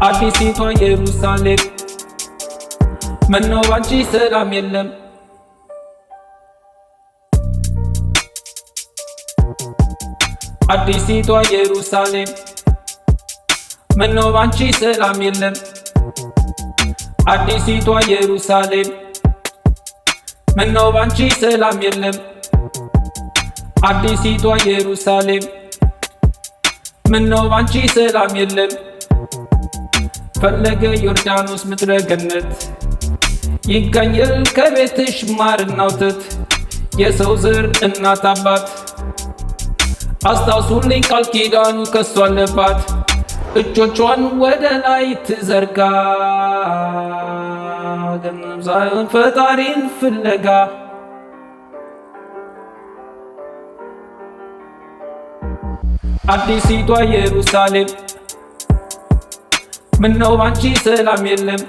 አዲሲቷ ኢየሩሳሌም ምነው ባንቺ ሰላም የለም? አዲሲቷ ኢየሩሳሌም ምነው ባንቺ ሰላም የለም? አዲሲቷ ኢየሩሳሌም ምነው ባንቺ ሰላም የለም? አዲሲቷ ኢየሩሳሌም ምነው ባንቺ ሰላም የለም? ፈለገ ዮርዳኖስ ምድረ ገነት ይገኛል ከቤትሽ ማርና ወተት። የሰው ዘር እናት አባት አስታውሱልኝ ቃል ኪዳኑ ከሷ አለባት። እጆቿን ወደ ላይ ትዘርጋ ገንዘብ ሳይሆን ፈጣሪን ፍለጋ። አዲሲቷ ኢየሩሳሌም ምነው ባንቺ ሰላም የለም?